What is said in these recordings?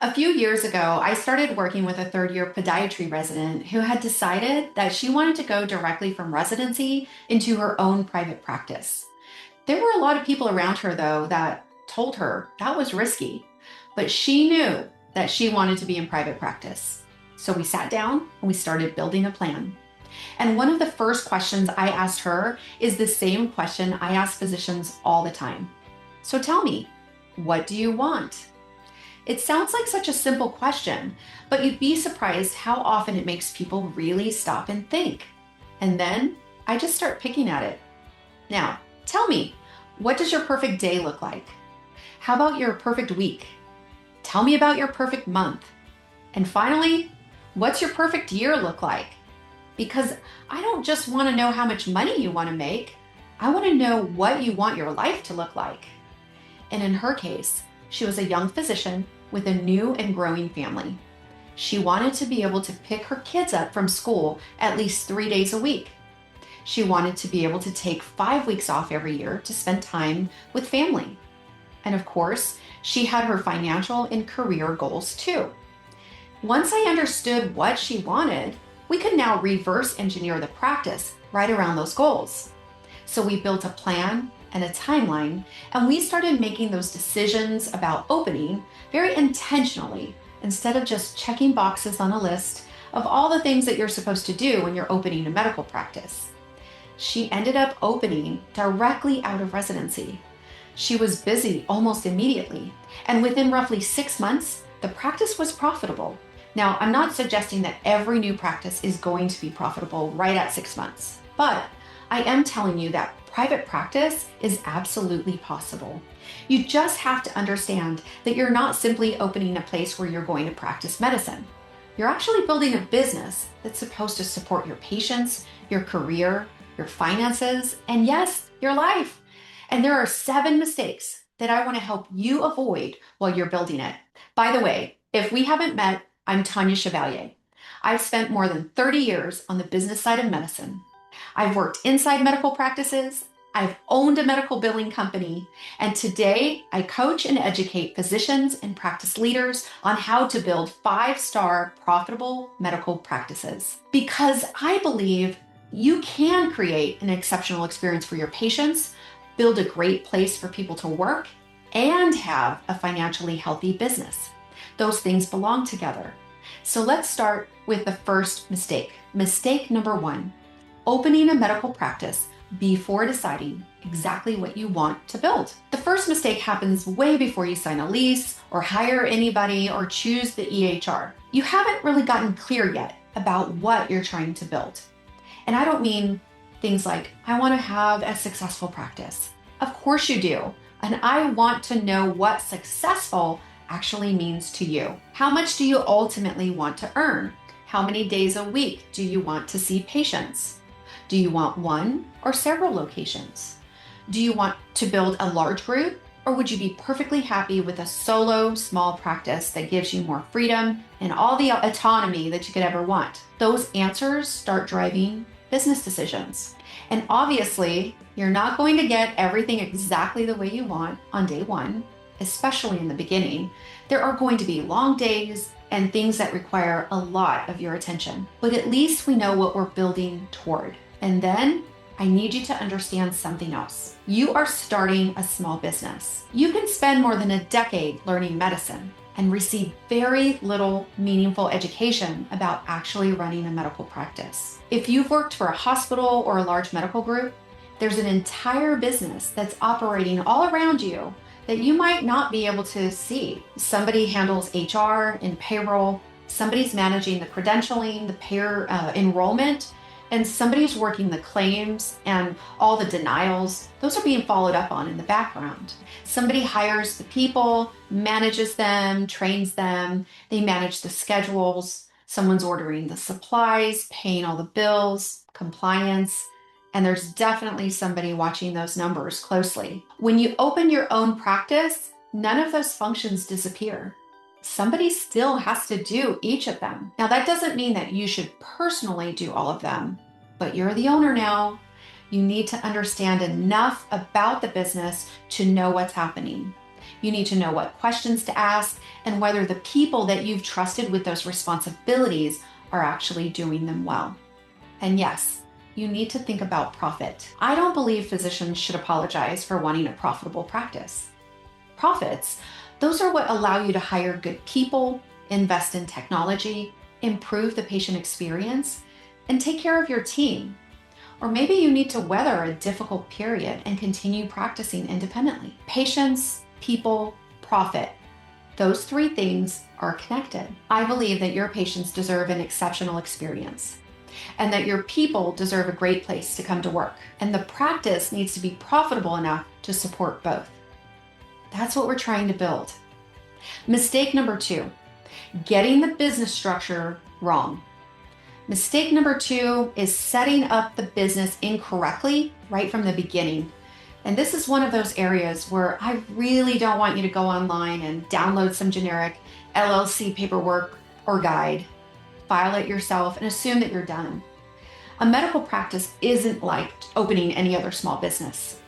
A few years ago, I started working with a third year podiatry resident who had decided that she wanted to go directly from residency into her own private practice. There were a lot of people around her, though, that told her that was risky, but she knew that she wanted to be in private practice. So we sat down and we started building a plan. And one of the first questions I asked her is the same question I ask physicians all the time. So tell me, what do you want? It sounds like such a simple question, but you'd be surprised how often it makes people really stop and think. And then I just start picking at it. Now, tell me, what does your perfect day look like? How about your perfect week? Tell me about your perfect month. And finally, what's your perfect year look like? Because I don't just want to know how much money you want to make. I want to know what you want your life to look like. And in her case, she was a young physician with a new and growing family. She wanted to be able to pick her kids up from school at least 3 days a week. She wanted to be able to take 5 weeks off every year to spend time with family. And of course, she had her financial and career goals too. Once I understood what she wanted, we could now reverse engineer the practice right around those goals. So we built a plan and a timeline, and we started making those decisions about opening very intentionally instead of just checking boxes on a list of all the things that you're supposed to do when you're opening a medical practice. She ended up opening directly out of residency. She was busy almost immediately, and within roughly 6 months, the practice was profitable. Now, I'm not suggesting that every new practice is going to be profitable right at 6 months, but I am telling you that private practice is absolutely possible. You just have to understand that you're not simply opening a place where you're going to practice medicine. You're actually building a business that's supposed to support your patients, your career, your finances, and yes, your life. And there are 7 mistakes that I want to help you avoid while you're building it. By the way, if we haven't met, I'm Tanya Chevalier. I've spent more than 30 years on the business side of medicine. I've worked inside medical practices, I've owned a medical billing company, and today I coach and educate physicians and practice leaders on how to build 5-star profitable medical practices. Because I believe you can create an exceptional experience for your patients, build a great place for people to work, and have a financially healthy business. Those things belong together. So let's start with the first mistake. Mistake number 1. Opening a medical practice before deciding exactly what you want to build. The first mistake happens way before you sign a lease or hire anybody or choose the EHR. You haven't really gotten clear yet about what you're trying to build. And I don't mean things like, I want to have a successful practice. Of course you do. And I want to know what successful actually means to you. How much do you ultimately want to earn? How many days a week do you want to see patients? Do you want one or several locations? Do you want to build a large group, or would you be perfectly happy with a solo small practice that gives you more freedom and all the autonomy that you could ever want? Those answers start driving business decisions. And obviously, you're not going to get everything exactly the way you want on day 1, especially in the beginning. There are going to be long days and things that require a lot of your attention, but at least we know what we're building toward. And then I need you to understand something else. You are starting a small business. You can spend more than a decade learning medicine and receive very little meaningful education about actually running a medical practice. If you've worked for a hospital or a large medical group, there's an entire business that's operating all around you that you might not be able to see. Somebody handles HR and payroll, somebody's managing the credentialing, the payer enrollment, and somebody's working the claims and all the denials. Those are being followed up on in the background. Somebody hires the people, manages them, trains them, they manage the schedules, someone's ordering the supplies, paying all the bills, compliance, and there's definitely somebody watching those numbers closely. When you open your own practice, none of those functions disappear. Somebody still has to do each of them. Now, that doesn't mean that you should personally do all of them, but you're the owner now. You need to understand enough about the business to know what's happening. You need to know what questions to ask and whether the people that you've trusted with those responsibilities are actually doing them well. And yes, you need to think about profit. I don't believe physicians should apologize for wanting a profitable practice. Profits, those are what allow you to hire good people, invest in technology, improve the patient experience, and take care of your team. Or maybe you need to weather a difficult period and continue practicing independently. Patients, people, profit. Those three things are connected. I believe that your patients deserve an exceptional experience and that your people deserve a great place to come to work. And the practice needs to be profitable enough to support both. That's what we're trying to build. Mistake number 2, getting the business structure wrong. Mistake number 2 is setting up the business incorrectly right from the beginning. And this is one of those areas where I really don't want you to go online and download some generic LLC paperwork or guide, file it yourself, and assume that you're done. A medical practice isn't like opening any other small business.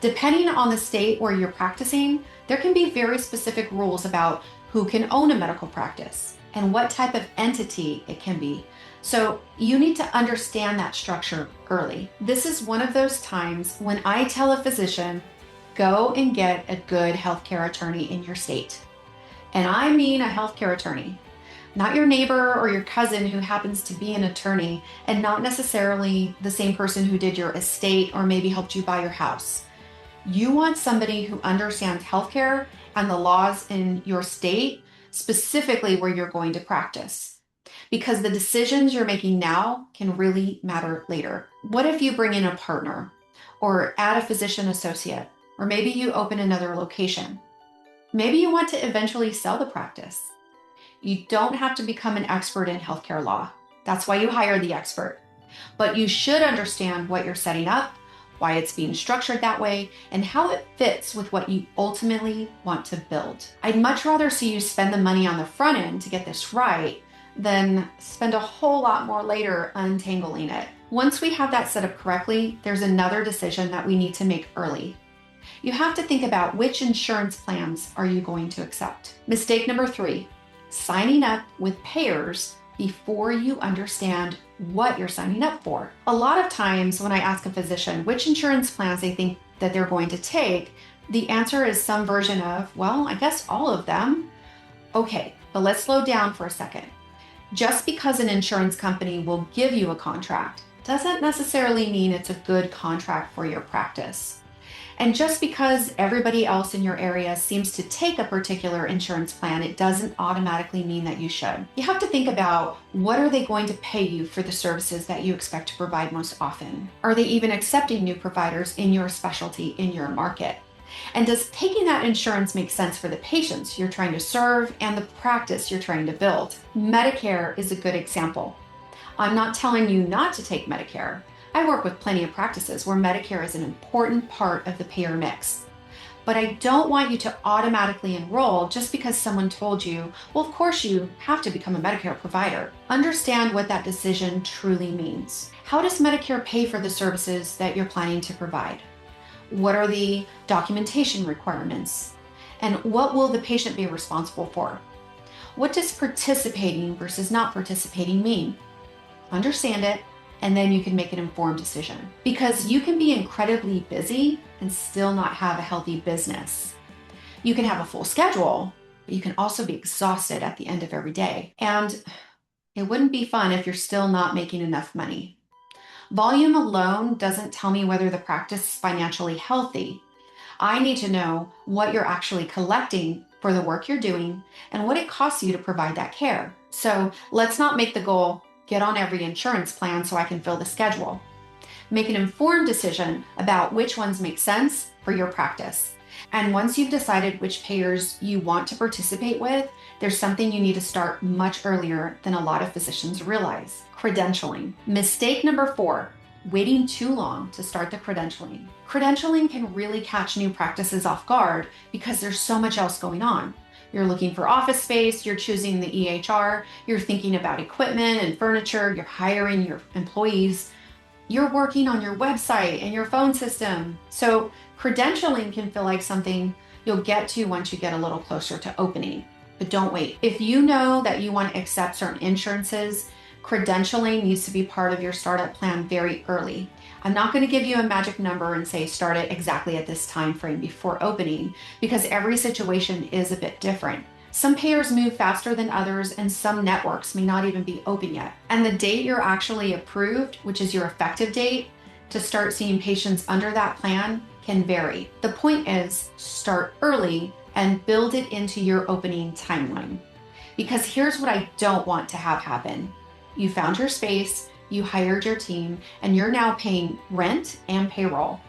Depending on the state where you're practicing, there can be very specific rules about who can own a medical practice and what type of entity it can be. So you need to understand that structure early. This is one of those times when I tell a physician, go and get a good healthcare attorney in your state. And I mean a healthcare attorney, not your neighbor or your cousin who happens to be an attorney and not necessarily the same person who did your estate or maybe helped you buy your house. You want somebody who understands healthcare and the laws in your state, specifically where you're going to practice. Because the decisions you're making now can really matter later. What if you bring in a partner or add a physician associate, or maybe you open another location? Maybe you want to eventually sell the practice. You don't have to become an expert in healthcare law. That's why you hire the expert. But you should understand what you're setting up, why it's being structured that way, and how it fits with what you ultimately want to build. I'd much rather see you spend the money on the front end to get this right than spend a whole lot more later untangling it. Once we have that set up correctly, there's another decision that we need to make early. You have to think about which insurance plans are you going to accept. Mistake number 3, signing up with payers before you understand what you're signing up for. A lot of times when I ask a physician which insurance plans they think that they're going to take, the answer is some version of, well, I guess all of them. Okay, but let's slow down for a second. Just because an insurance company will give you a contract doesn't necessarily mean it's a good contract for your practice. And just because everybody else in your area seems to take a particular insurance plan, it doesn't automatically mean that you should. You have to think about, what are they going to pay you for the services that you expect to provide most often? Are they even accepting new providers in your specialty, in your market? And does taking that insurance make sense for the patients you're trying to serve and the practice you're trying to build? Medicare is a good example. I'm not telling you not to take Medicare. I work with plenty of practices where Medicare is an important part of the payer mix. But I don't want you to automatically enroll just because someone told you, well, of course you have to become a Medicare provider. Understand what that decision truly means. How does Medicare pay for the services that you're planning to provide? What are the documentation requirements? And what will the patient be responsible for? What does participating versus not participating mean? Understand it, and then you can make an informed decision. Because you can be incredibly busy and still not have a healthy business. You can have a full schedule, but you can also be exhausted at the end of every day. And it wouldn't be fun if you're still not making enough money. Volume alone doesn't tell me whether the practice is financially healthy. I need to know what you're actually collecting for the work you're doing and what it costs you to provide that care. So let's not make the goal, get on every insurance plan so I can fill the schedule. Make an informed decision about which ones make sense for your practice. And once you've decided which payers you want to participate with, there's something you need to start much earlier than a lot of physicians realize: credentialing. Mistake number 4, waiting too long to start the credentialing. Credentialing can really catch new practices off guard because there's so much else going on. You're looking for office space, you're choosing the EHR, you're thinking about equipment and furniture, you're hiring your employees, you're working on your website and your phone system. So credentialing can feel like something you'll get to once you get a little closer to opening. But don't wait. If you know that you want to accept certain insurances, credentialing needs to be part of your startup plan very early. I'm not going to give you a magic number and say start it exactly at this time frame before opening, because every situation is a bit different. Some payers move faster than others, and some networks may not even be open yet. And the date you're actually approved, which is your effective date, to start seeing patients under that plan can vary. The point is, start early and build it into your opening timeline. Because here's what I don't want to have happen. You found your space, you hired your team, and you're now paying rent and payroll.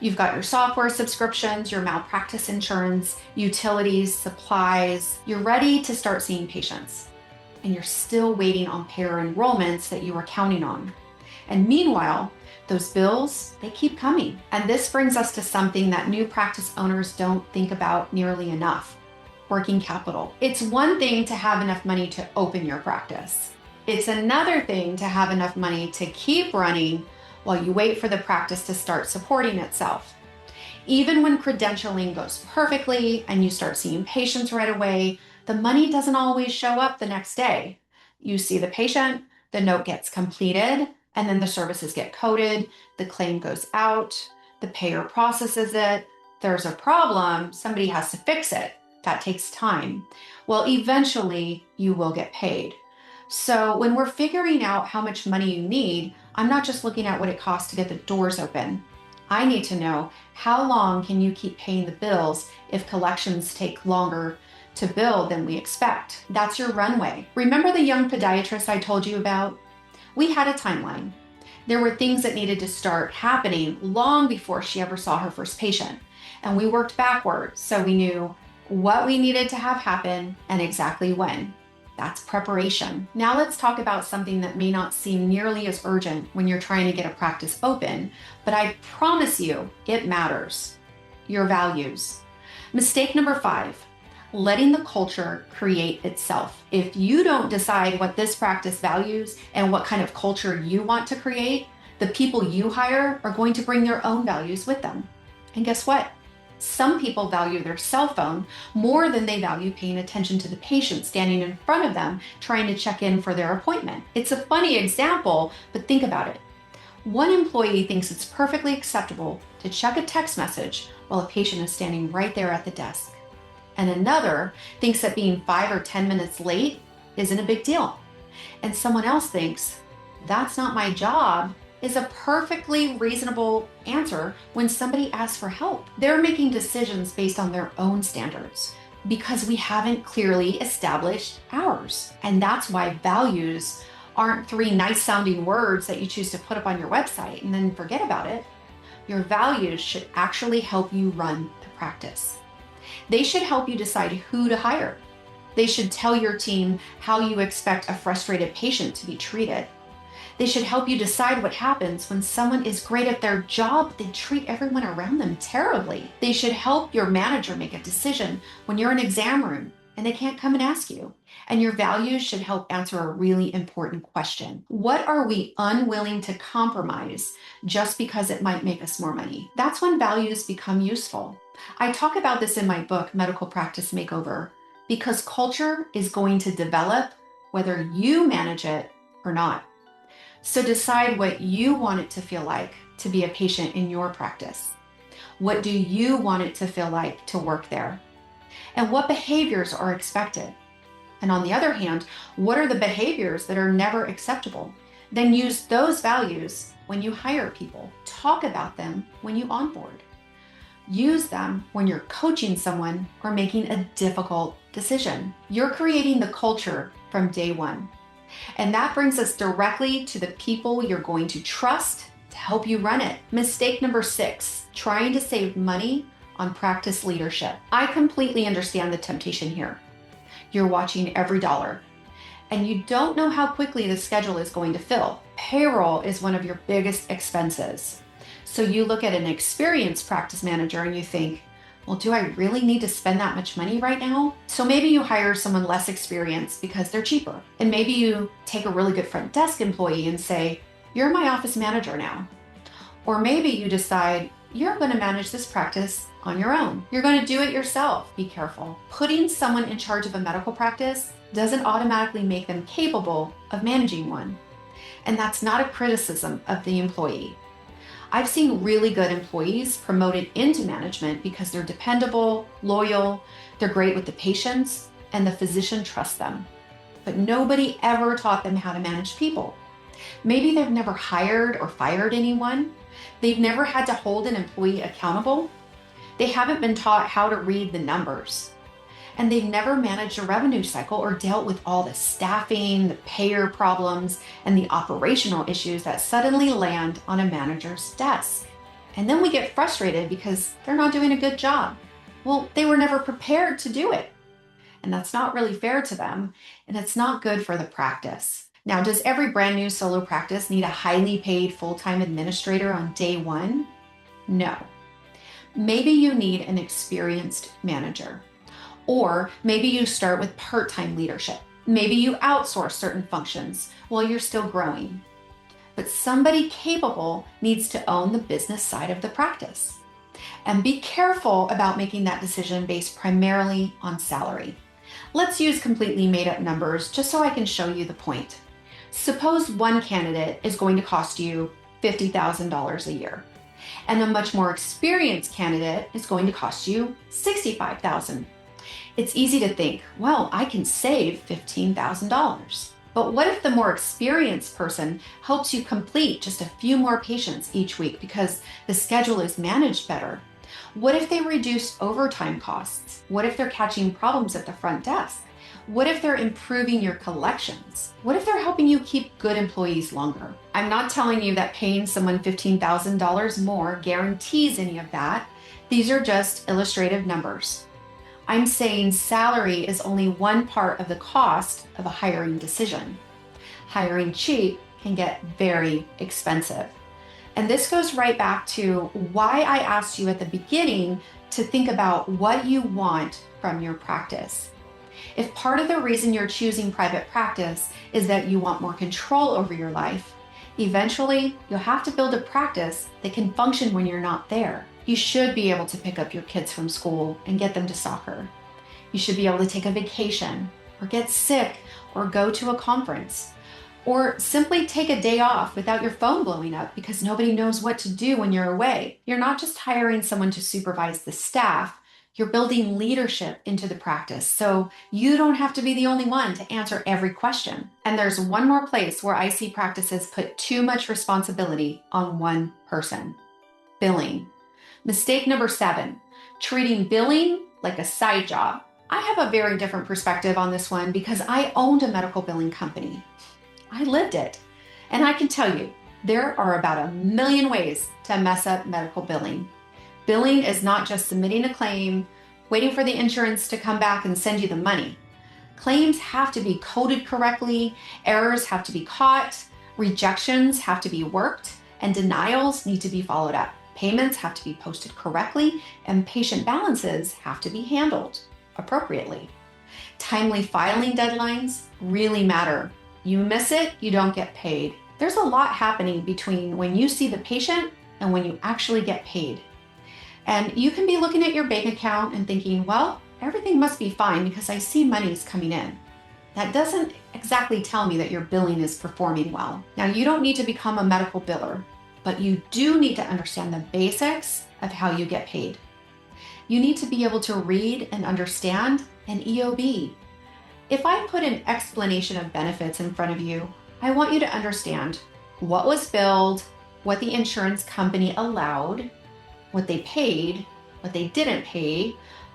You've got your software subscriptions, your malpractice insurance, utilities, supplies. You're ready to start seeing patients, and you're still waiting on payer enrollments that you were counting on. And meanwhile, those bills, they keep coming. And this brings us to something that new practice owners don't think about nearly enough: working capital. It's one thing to have enough money to open your practice. It's another thing to have enough money to keep running while you wait for the practice to start supporting itself. Even when credentialing goes perfectly and you start seeing patients right away, the money doesn't always show up the next day. You see the patient, the note gets completed, and then the services get coded, the claim goes out, the payer processes it. There's a problem, somebody has to fix it. That takes time. Well, eventually you will get paid. So when we're figuring out how much money you need, I'm not just looking at what it costs to get the doors open. I need to know, how long can you keep paying the bills if collections take longer to bill than we expect? That's your runway. Remember the young podiatrist I told you about? We had a timeline. There were things that needed to start happening long before she ever saw her first patient. And we worked backwards so we knew what we needed to have happen and exactly when. That's preparation. Now let's talk about something that may not seem nearly as urgent when you're trying to get a practice open, but I promise you it matters: your values. Mistake number 5, letting the culture create itself. If you don't decide what this practice values and what kind of culture you want to create, the people you hire are going to bring their own values with them. And guess what? Some people value their cell phone more than they value paying attention to the patient standing in front of them trying to check in for their appointment. It's a funny example, but think about it. One employee thinks it's perfectly acceptable to check a text message while a patient is standing right there at the desk. And another thinks that being 5 or 10 minutes late isn't a big deal. And someone else thinks, that's not my job, is a perfectly reasonable answer when somebody asks for help. They're making decisions based on their own standards because we haven't clearly established ours. And that's why values aren't 3 nice sounding words that you choose to put up on your website and then forget about it. Your values should actually help you run the practice. They should help you decide who to hire. They should tell your team how you expect a frustrated patient to be treated. They should help you decide what happens when someone is great at their job, but they treat everyone around them terribly. They should help your manager make a decision when you're in an exam room and they can't come and ask you. And your values should help answer a really important question: what are we unwilling to compromise just because it might make us more money? That's when values become useful. I talk about this in my book, Medical Practice Makeover, because culture is going to develop whether you manage it or not. So decide what you want it to feel like to be a patient in your practice. What do you want it to feel like to work there? And what behaviors are expected? And on the other hand, what are the behaviors that are never acceptable? Then use those values when you hire people. Talk about them when you onboard. Use them when you're coaching someone or making a difficult decision. You're creating the culture from day one. And that brings us directly to the people you're going to trust to help you run it. Mistake number 6, trying to save money on practice leadership. I completely understand the temptation here. You're watching every dollar, and you don't know how quickly the schedule is going to fill. Payroll is one of your biggest expenses. So you look at an experienced practice manager and you think, well, do I really need to spend that much money right now? So maybe you hire someone less experienced because they're cheaper. And maybe you take a really good front desk employee and say, you're my office manager now. Or maybe you decide you're going to manage this practice on your own. You're going to do it yourself. Be careful. Putting someone in charge of a medical practice doesn't automatically make them capable of managing one. And that's not a criticism of the employee. I've seen really good employees promoted into management because they're dependable, loyal, they're great with the patients, and the physician trusts them. But nobody ever taught them how to manage people. Maybe they've never hired or fired anyone. They've never had to hold an employee accountable. They haven't been taught how to read the numbers. And they've never managed a revenue cycle or dealt with all the staffing, the payer problems, and the operational issues that suddenly land on a manager's desk. And then we get frustrated because they're not doing a good job. Well, they were never prepared to do it. And that's not really fair to them, and it's not good for the practice. Now, does every brand new solo practice need a highly paid full-time administrator on day one? No. Maybe you need an experienced manager. Or maybe you start with part-time leadership. Maybe you outsource certain functions while you're still growing. But somebody capable needs to own the business side of the practice. And be careful about making that decision based primarily on salary. Let's use completely made-up numbers just so I can show you the point. Suppose one candidate is going to cost you $50,000 a year, and a much more experienced candidate is going to cost you $65,000. It's easy to think, well, I can save $15,000. But what if the more experienced person helps you complete just a few more patients each week because the schedule is managed better? What if they reduce overtime costs? What if they're catching problems at the front desk? What if they're improving your collections? What if they're helping you keep good employees longer? I'm not telling you that paying someone $15,000 more guarantees any of that. These are just illustrative numbers. I'm saying salary is only one part of the cost of a hiring decision. Hiring cheap can get very expensive. And this goes right back to why I asked you at the beginning to think about what you want from your practice. If part of the reason you're choosing private practice is that you want more control over your life, eventually you'll have to build a practice that can function when you're not there. You should be able to pick up your kids from school and get them to soccer. You should be able to take a vacation or get sick or go to a conference, or simply take a day off without your phone blowing up because nobody knows what to do when you're away. You're not just hiring someone to supervise the staff, you're building leadership into the practice, so you don't have to be the only one to answer every question. And there's one more place where I see practices put too much responsibility on one person: billing. Mistake number 7, treating billing like a side job. I have a very different perspective on this one because I owned a medical billing company. I lived it. And I can tell you, there are about 1 million ways to mess up medical billing. Billing is not just submitting a claim, waiting for the insurance to come back and send you the money. Claims have to be coded correctly, errors have to be caught, rejections have to be worked, and denials need to be followed up. Payments have to be posted correctly, and patient balances have to be handled appropriately. Timely filing deadlines really matter. You miss it, you don't get paid. There's a lot happening between when you see the patient and when you actually get paid. And you can be looking at your bank account and thinking, well, everything must be fine because I see money's coming in. That doesn't exactly tell me that your billing is performing well. Now, you don't need to become a medical biller, but you do need to understand the basics of how you get paid. You need to be able to read and understand an EOB. If I put an explanation of benefits in front of you, I want you to understand what was billed, what the insurance company allowed, what they paid, what they didn't pay,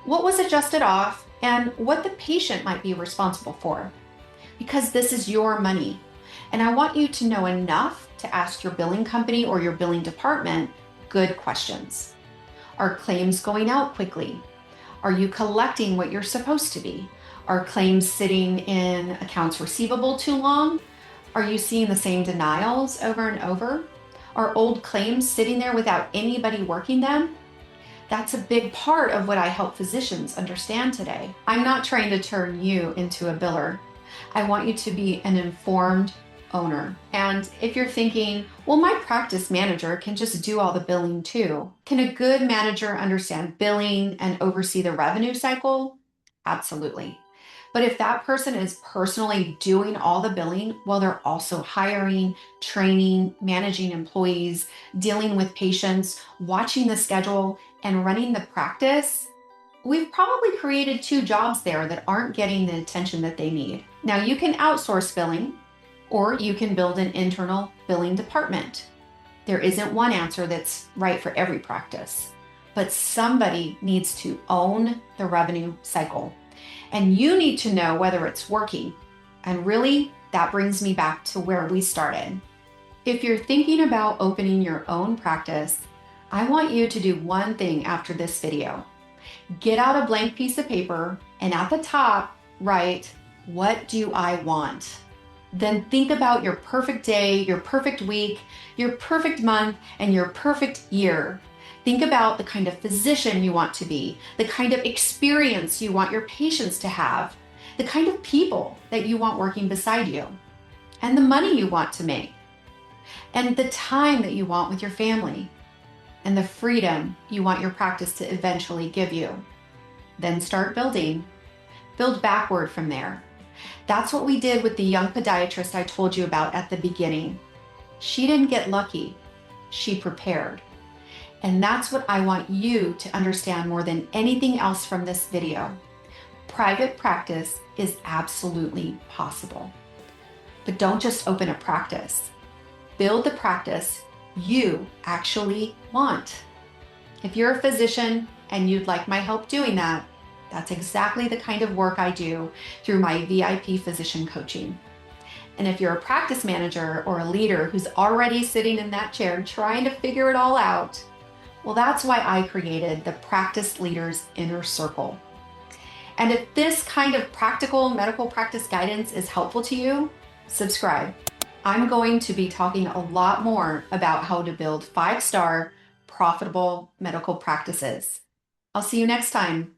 what was adjusted off, and what the patient might be responsible for. Because this is your money. And I want you to know enough to ask your billing company or your billing department good questions. Are claims going out quickly? Are you collecting what you're supposed to be? Are claims sitting in accounts receivable too long? Are you seeing the same denials over and over? Are old claims sitting there without anybody working them? That's a big part of what I help physicians understand today. I'm not trying to turn you into a biller. I want you to be an informed, owner. And if you're thinking, well, my practice manager can just do all the billing too, can a good manager understand billing and oversee the revenue cycle? Absolutely. But if that person is personally doing all the billing while they're also hiring, training, managing employees, dealing with patients, watching the schedule, and running the practice, we've probably created two jobs there that aren't getting the attention that they need. Now, you can outsource billing, or you can build an internal billing department. There isn't one answer that's right for every practice, but somebody needs to own the revenue cycle. And you need to know whether it's working. And really, that brings me back to where we started. If you're thinking about opening your own practice, I want you to do one thing after this video. Get out a blank piece of paper and at the top, write, what do I want? Then think about your perfect day, your perfect week, your perfect month, and your perfect year. Think about the kind of physician you want to be, the kind of experience you want your patients to have, the kind of people that you want working beside you, and the money you want to make, and the time that you want with your family, and the freedom you want your practice to eventually give you. Then start building. Build backward from there. That's what we did with the young podiatrist I told you about at the beginning. She didn't get lucky. She prepared. And that's what I want you to understand more than anything else from this video. Private practice is absolutely possible. But don't just open a practice. Build the practice you actually want. If you're a physician and you'd like my help doing that, that's exactly the kind of work I do through my VIP physician coaching. And if you're a practice manager or a leader who's already sitting in that chair trying to figure it all out, well, that's why I created the Practice Leaders Inner Circle. And if this kind of practical medical practice guidance is helpful to you, subscribe. I'm going to be talking a lot more about how to build 5-star, profitable medical practices. I'll see you next time.